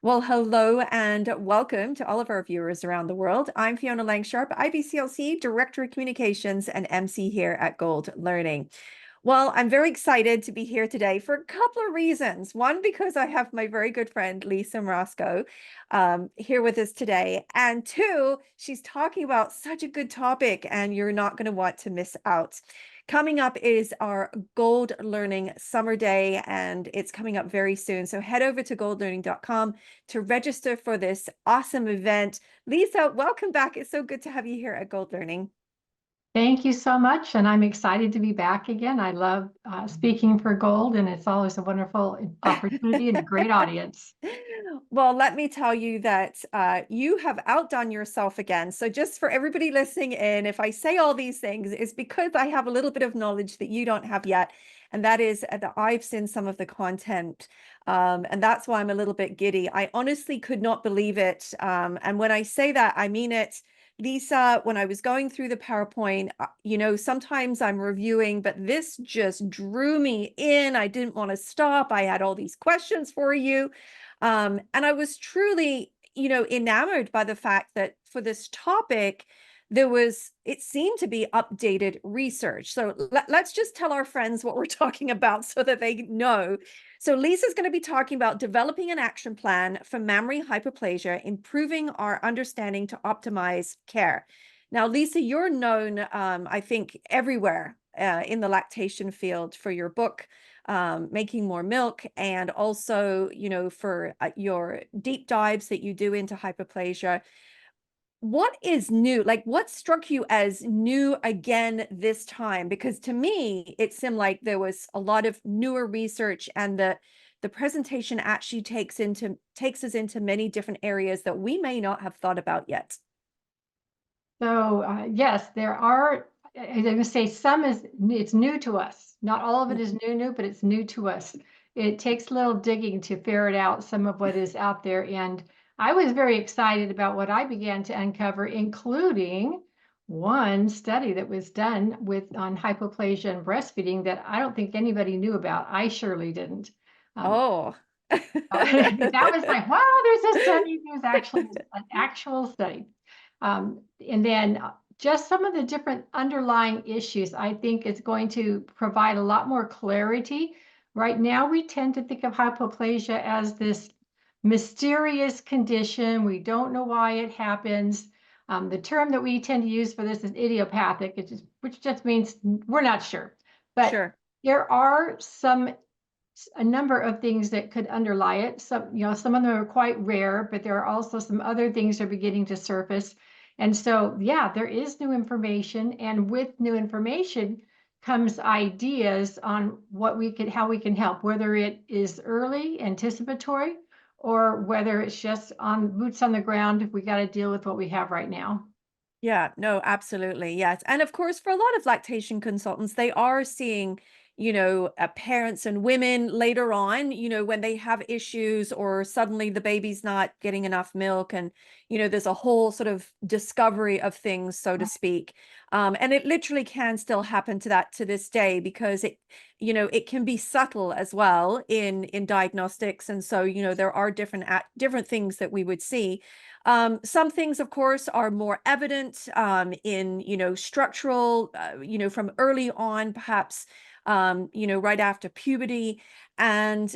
Well, hello and welcome to all of our viewers around the world. I'm Fiona Langsharp, IBCLC Director of Communications and MC here at Gold Learning. Well, I'm very excited to be here today for a couple of reasons. One, because I have my very good friend, Lisa Marasco, here with us today. And two, she's talking about such a good topic and you're not going to want to miss out. Coming up is our Gold Learning Summer Day, and it's coming up very soon. So head over to goldlearning.com to register for this awesome event. Lisa, welcome back. It's so good to have you here at Gold Learning. Thank you so much, and I'm excited to be back again. I love speaking for Gold, and it's always a wonderful opportunity and a great audience. Well, let me tell you that you have outdone yourself again. So just for everybody listening in, if I say all these things, it's because I have a little bit of knowledge that you don't have yet. And that is that I've seen some of the content. And that's why I'm a little bit giddy. I honestly could not believe it. And when I say that, I mean it. Lisa, when I was going through the PowerPoint, sometimes I'm reviewing, but this just drew me in. I didn't want to stop. I had all these questions for you. And I was truly, enamored by the fact that for this topic, it seemed to be updated research. So let's just tell our friends what we're talking about so that they know. So Lisa's going to be talking about developing an action plan for mammary hypoplasia, improving our understanding to optimize care. Now, Lisa, you're known, I think, everywhere in the lactation field for your book, Making More Milk, and also, for your deep dives that you do into hypoplasia. What is new? Like, what struck you as new again this time? Because to me, it seemed like there was a lot of newer research, and the presentation actually takes us into many different areas that we may not have thought about yet. So yes, there are. I'm going to say it's new to us. Not all of it is new, but it's new to us. It takes a little digging to ferret out some of what is out there, and I was very excited about what I began to uncover, including one study that was done on hypoplasia and breastfeeding that I don't think anybody knew about. I surely didn't. Um, Oh. that was like, wow, there's a study. There's actually an actual study. And then just some of the different underlying issues, I think is going to provide a lot more clarity. Right now, we tend to think of hypoplasia as this mysterious condition. We don't know why it happens. The term that we tend to use for this is idiopathic, which just means we're not sure. But Sure. there are a number of things that could underlie it. Some of them are quite rare, but there are also some other things that are beginning to surface. And so, yeah, there is new information, and with new information comes ideas on how we can help, whether it is early, anticipatory, or whether it's just on boots on the ground. We got to deal with what we have right now. Yeah, no, absolutely. Yes. And of course, for a lot of lactation consultants, they are seeing, parents and women later on, when they have issues or suddenly the baby's not getting enough milk, and, there's a whole sort of discovery of things, so to speak. And it literally can still happen to this day, because it can be subtle as well in diagnostics. And so, there are different things that we would see. Some things, of course, are more evident in, structural, from early on, perhaps, right after puberty. And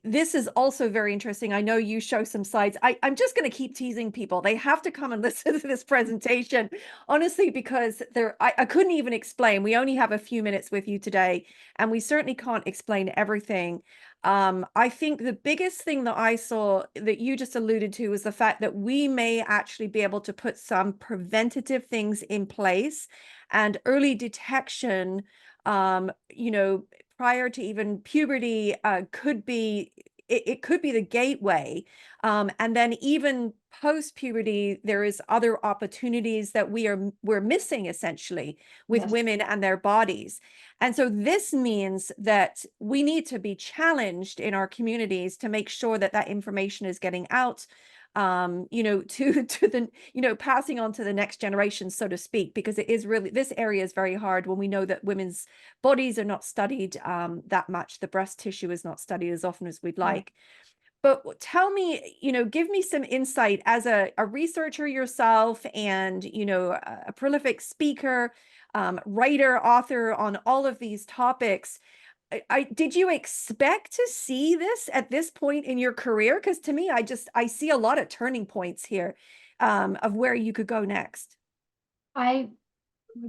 this is also very interesting. I know you show some slides. I'm just going to keep teasing people. They have to come and listen to this presentation, honestly, because I couldn't even explain. We only have a few minutes with you today, and we certainly can't explain everything. I think the biggest thing that I saw that you just alluded to was the fact that we may actually be able to put some preventative things in place, and early detection, prior to even puberty, could be it could be the gateway. And then even post puberty, there is other opportunities that we're missing, essentially, with Yes. women and their bodies. And so this means that we need to be challenged in our communities to make sure that that information is getting out, to the, passing on to the next generation, so to speak, because it is really, this area is very hard when we know that women's bodies are not studied that much. The breast tissue is not studied as often as we'd Right. like. But tell me, give me some insight as a researcher yourself and, a prolific speaker, writer, author on all of these topics. Did you expect to see this at this point in your career? Because to me, I see a lot of turning points here, of where you could go next. I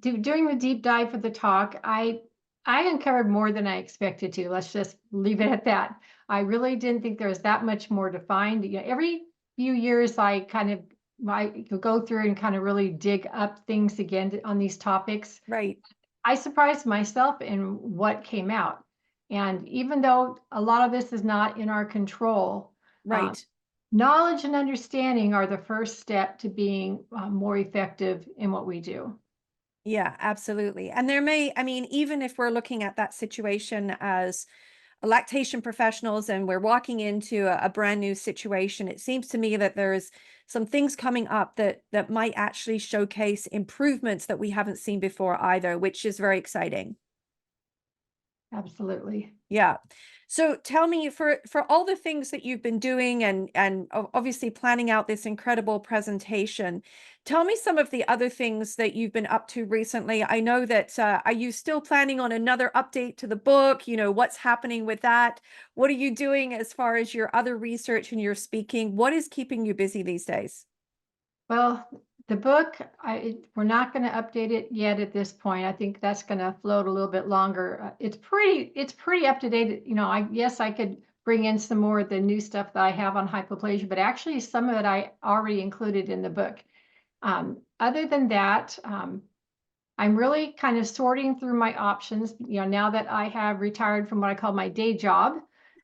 During the deep dive for the talk, I uncovered more than I expected to. Let's just leave it at that. I really didn't think there was that much more to find. Every few years, I go through and kind of really dig up things again on these topics. Right, I surprised myself in what came out. And even though a lot of this is not in our control, uh, right. knowledge and understanding are the first step to being more effective in what we do. Yeah, absolutely. And I mean, even if we're looking at that situation as lactation professionals and we're walking into a brand new situation, it seems to me that there's some things coming up that might actually showcase improvements that we haven't seen before either, which is very exciting. Absolutely. Yeah. So tell me, for all the things that you've been doing and obviously planning out this incredible presentation, tell me some of the other things that you've been up to recently. I know that are you still planning on another update to the book? What's happening with that? What are you doing as far as your other research and your speaking? What is keeping you busy these days? Well, the book, we're not going to update it yet at this point. I think that's going to float a little bit longer. It's pretty up to date. Yes, I could bring in some more of the new stuff that I have on hypoplasia, but actually some of it I already included in the book. Other than that, I'm really kind of sorting through my options. Now that I have retired from what I call my day job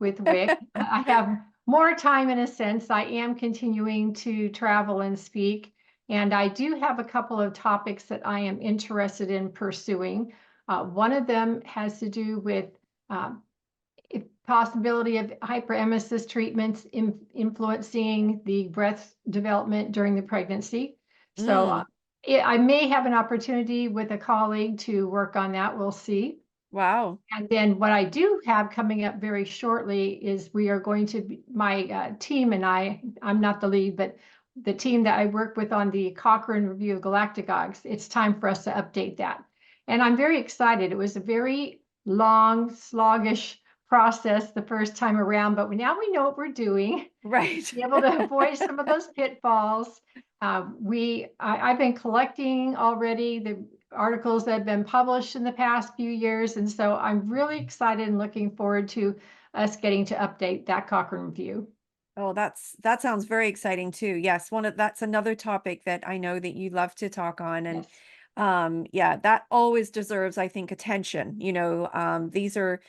with WIC, I have more time in a sense. I am continuing to travel and speak, and I do have a couple of topics that I am interested in pursuing. One of them has to do with um, possibility of hyperemesis treatments influencing the breast development during the pregnancy. So Mm, I may have an opportunity with a colleague to work on that. We'll see. wow. And then what I do have coming up very shortly is we are going to be, my team and I'm not the lead, but the team that I work with on the Cochrane review of galactagogues, it's time for us to update that. And I'm very excited. It was a very long, sluggish process the first time around, but now we know what we're doing, Right. be able to avoid some of those pitfalls. I've been collecting already the articles that have been published in the past few years, and so I'm really excited and looking forward to us getting to update that Cochrane review. Oh, that sounds very exciting too. Yes, that's another topic that I know that you love to talk on. And Yes, yeah, that always deserves, I think, attention. These are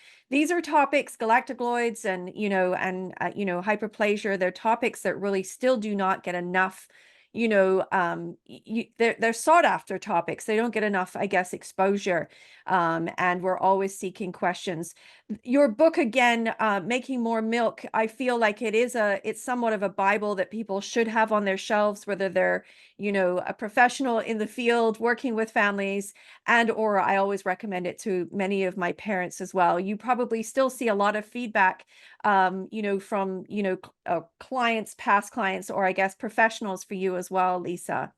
topics, galacticloids and hyperplasia, they're topics that really still do not get enough, they're sought after topics. They don't get enough, I guess, exposure. And we're always seeking questions. Your book again, Making More Milk, I feel like it's somewhat of a Bible that people should have on their shelves, whether they're, a professional in the field working with families, and or I always recommend it to many of my parents as well. You probably still see a lot of feedback, from, clients, past clients, or I guess professionals for you as well, Lisa,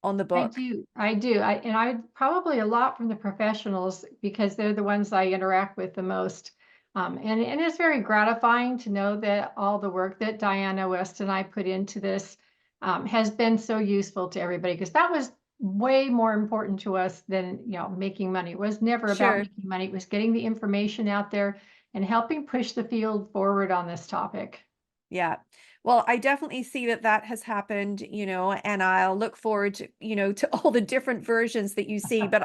on the I book. do. I do. I probably a lot from the professionals because they're the ones I interact with the most. And it's very gratifying to know that all the work that Diana West and I put into this has been so useful to everybody, because that was way more important to us than making money. It was never about Sure. making money. It was getting the information out there and helping push the field forward on this topic. Yeah. Well, I definitely see that that has happened, and I'll look forward to, to all the different versions that you see, but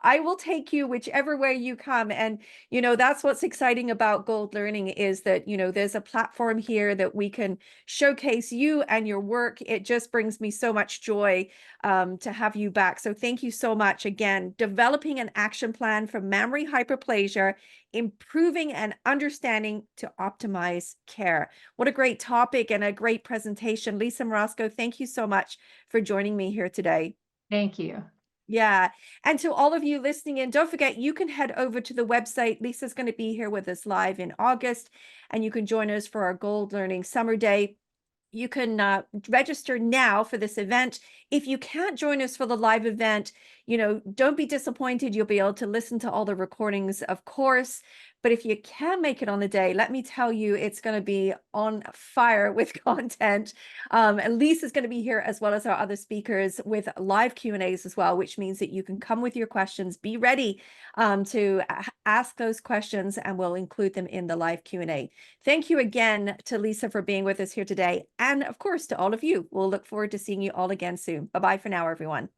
I will take you whichever way you come. And, that's what's exciting about Gold Learning is that, there's a platform here that we can showcase you and your work. It just brings me so much joy, to have you back. So thank you so much again. Developing an action plan for mammary hyperplasia, improving and understanding to optimize care. What a great topic and a great presentation. Lisa Marasco, thank you so much for joining me here today. Thank you. Yeah. And to all of you listening in, don't forget, you can head over to the website. Lisa's going to be here with us live in August, and you can join us for our Gold Learning Summer Day. You can register now for this event. If you can't join us for the live event, don't be disappointed. You'll be able to listen to all the recordings, of course. But if you can make it on the day, let me tell you, it's going to be on fire with content. And Lisa's going to be here as well as our other speakers with live Q&As as well, which means that you can come with your questions. Be ready to ask those questions, and we'll include them in the live Q&A. Thank you again to Lisa for being with us here today. And of course, to all of you, we'll look forward to seeing you all again soon. Bye-bye for now, everyone.